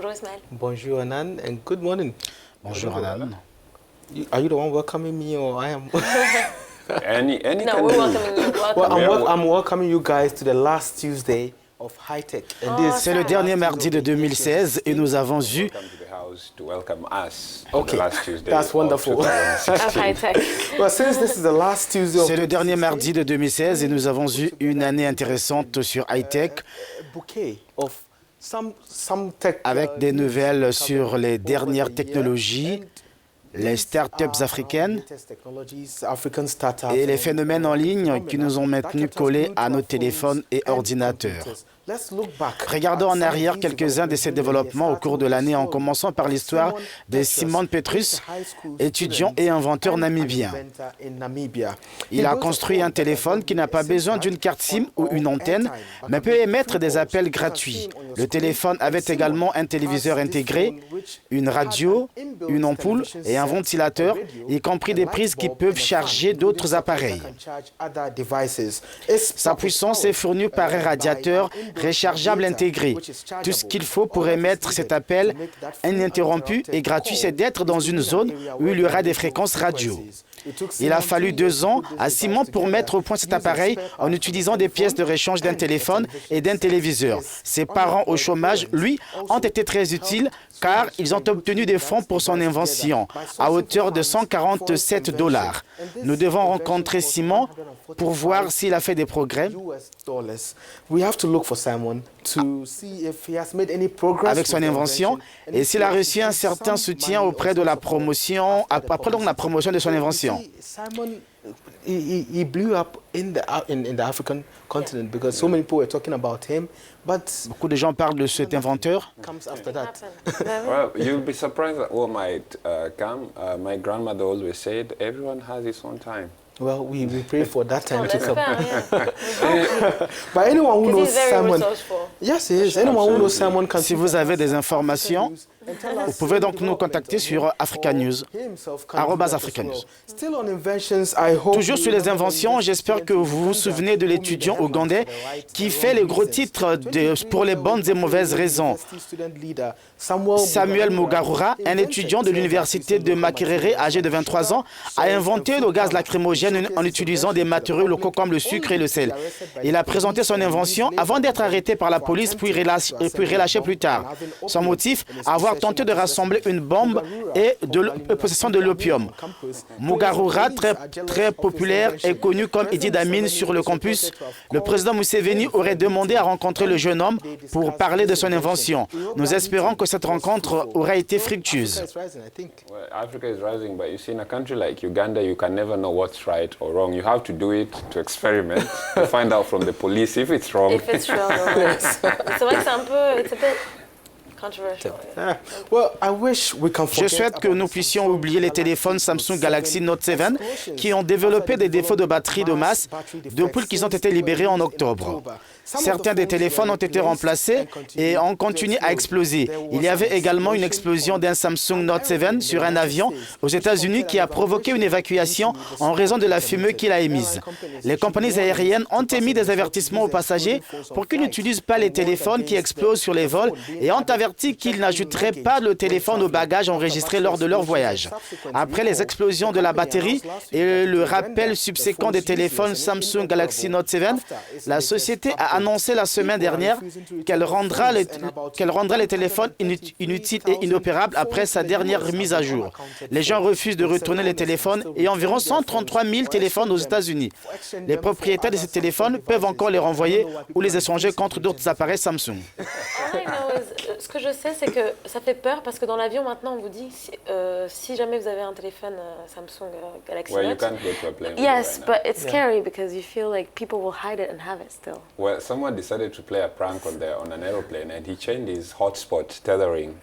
Bonjour Ismaël. Bonjour Anan and good morning. Bonjour Anan. Are you the one welcoming me or I am? Any No, we're welcoming you. Well, I'm welcoming you guys to the last Tuesday of High Tech. C'est le dernier mardi de 2016 et nous avons eu... Okay, that's wonderful. Of High Tech. Well, since this is the last Tuesday of C'est le dernier mardi de 2016 et nous avons eu une année intéressante sur High Tech bouquet of some tech, avec des nouvelles sur les dernières technologies, les startups africaines et les phénomènes en ligne qui nous ont maintenus collés à nos téléphones et ordinateurs. Regardons en arrière quelques-uns de ces développements au cours de l'année, en commençant par l'histoire de Simon Petrus, étudiant et inventeur namibien. Il a construit un téléphone qui n'a pas besoin d'une carte SIM ou une antenne, mais peut émettre des appels gratuits. Le téléphone avait également un téléviseur intégré, une radio, une ampoule et un ventilateur, y compris des prises qui peuvent charger d'autres appareils. Sa puissance est fournie par un radiateur rechargeable intégré. Tout ce qu'il faut pour émettre cet appel ininterrompu et gratuit, c'est d'être dans une zone où il y aura des fréquences radio. Il a fallu 2 ans à Simon pour mettre au point cet appareil en utilisant des pièces de rechange d'un téléphone et d'un téléviseur. Ses parents au chômage, lui, ont été très utiles car ils ont obtenu des fonds pour son invention à hauteur de $147. Nous devons rencontrer Simon pour voir s'il a fait des progrès avec son invention et s'il a reçu un certain soutien auprès de la promotion, après donc la promotion de son invention. He blew up in the African continent because so many people were talking about him, but beaucoup de gens parlent de cet inventeur. Comes after that. Well, you'll be surprised at what might come. My grandmother always said, everyone has his own time. Well, we pray for that time to come. Yeah. But anyone who knows Simon, resourceful. yes, he is. Anyone who knows Simon can. Si vous avez des informations, vous pouvez donc nous contacter sur Africa News, @AfricaNews. Toujours sur les inventions, j'espère que vous vous souvenez de l'étudiant ougandais qui fait les gros titres pour les bonnes et mauvaises raisons. Samuel Mugarura, un étudiant de l'université de Makerere, âgé de 23 ans, a inventé le gaz lacrymogène en utilisant des matériaux locaux comme le sucre et le sel. Il a présenté son invention avant d'être arrêté par la police puis relâché plus tard. Son motif, avoir tenté de rassembler une bombe et de possession de l'opium. Mugarura, très populaire, est connu comme Idi Amin sur le campus. Le président Museveni aurait demandé à rencontrer le jeune homme pour parler de son invention. Nous espérons que cette rencontre aura été fructueuse. Well, Africa is rising, but you see, in a country like Uganda, you can never know what's right or wrong. You have to do it to experiment, to find out from the police if it's wrong. If it's wrong. C'est vrai que c'est un peu... It's a bit controversial. Well, I wish we can Je souhaite que nous puissions oublier les téléphones Samsung Galaxy Note 7 qui ont développé des défauts de batterie de masse depuis qu'ils ont été libérés en octobre. Certains des téléphones ont été remplacés et ont continué à exploser. Il y avait également une explosion d'un Samsung Note 7 sur un avion aux États-Unis qui a provoqué une évacuation en raison de la fumée qu'il a émise. Les compagnies aériennes ont émis des avertissements aux passagers pour qu'ils n'utilisent pas les téléphones qui explosent sur les vols et ont averti qu'ils n'ajouteraient pas le téléphone aux bagages enregistrés lors de leur voyage. Après les explosions de la batterie et le rappel subséquent des téléphones Samsung Galaxy Note 7, la société a annoncé la semaine dernière qu'elle rendra les téléphones inutiles et inopérables après sa dernière mise à jour. Les gens refusent de retourner les téléphones et environ 133 000 téléphones aux États-Unis. Les propriétaires de ces téléphones peuvent encore les renvoyer ou les échanger contre d'autres appareils Samsung. Ce que je sais, c'est que ça fait peur parce que dans l'avion, maintenant, on vous dit si jamais vous avez un téléphone Samsung Galaxy Well, you Note. can't go to a plane. Yes, right but it's scary because you feel like people will hide it and have it still. Well, someone decided to play a prank on an aeroplane, and he changed his hotspot tethering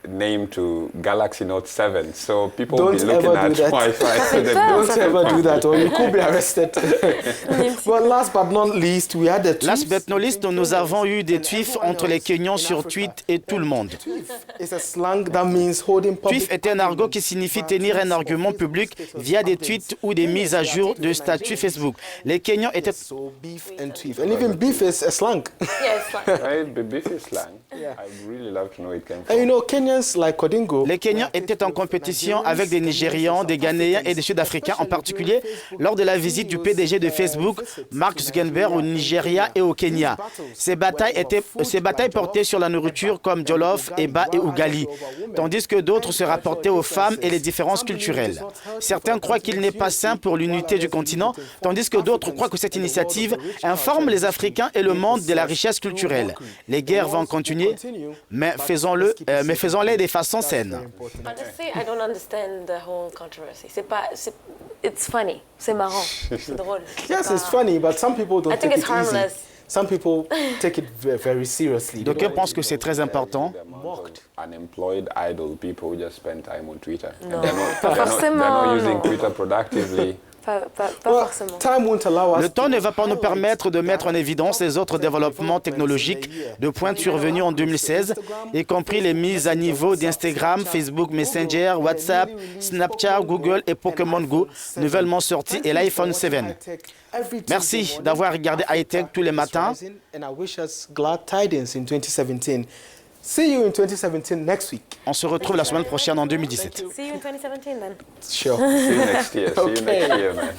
name to Galaxy Note 7. So people will be looking at Wi-Fi. So they Don't ever do that, or you could be arrested. Well, last but not least, we had the Last but not least, nous avons eu des tuifs entre l'équipe Kenyans sur Tweet et tout le monde. It's a slang that means holding public Tweet est un argot qui signifie tenir un argument public via des tweets ou des mises à jour de statut Facebook. Les Kenyans étaient... So beef and tweet. And even beef is a slang. Yes, like, Right, but this is slang. I'd really love to know it came And from. you know, Kenyans like Kodingo. Les Kenyans étaient en compétition avec des Nigérians, des Ghanéens et des Sud-Africains, en particulier lors de la visite du PDG de Facebook, Mark Zuckerberg, au Nigeria et au Kenya. Ces batailles portaient sur la nourriture comme jollof, eba et ugali, tandis que d'autres se rapportaient aux femmes et les différences culturelles. Certains croient qu'il n'est pas sain pour l'unité du continent, tandis que d'autres croient que cette initiative informe les Africains et le monde de la richesse culturelle. Les guerres vont continuer, mais faisons-les de façon saine. honestly, I don't understand the whole controversy. It's funny. C'est marrant. C'est drôle. Yes, it's funny, but some people don't I think take it's it easy. harmless. Some people take it very seriously. D'aucuns pensent que c'est très important. The amount of unemployed idle people who just spend time on Twitter. No. And Pas they're forcément, not using non. Twitter productively. Pas Well, forcément. time won't allow us Le temps ne va pas nous permettre de mettre en évidence les autres développements technologiques de pointe survenus en 2016, y compris les mises à niveau d'Instagram, Facebook Messenger, WhatsApp, Snapchat, Google et Pokémon Go, nouvellement sortis, et l'iPhone 7. Merci d'avoir regardé iTech tous les matins. And I wish us glad tidings in 2017. See you in 2017 next week. On se retrouve la semaine prochaine en 2017. See you in 2017 then. Sure. See you next year. See you next year, man.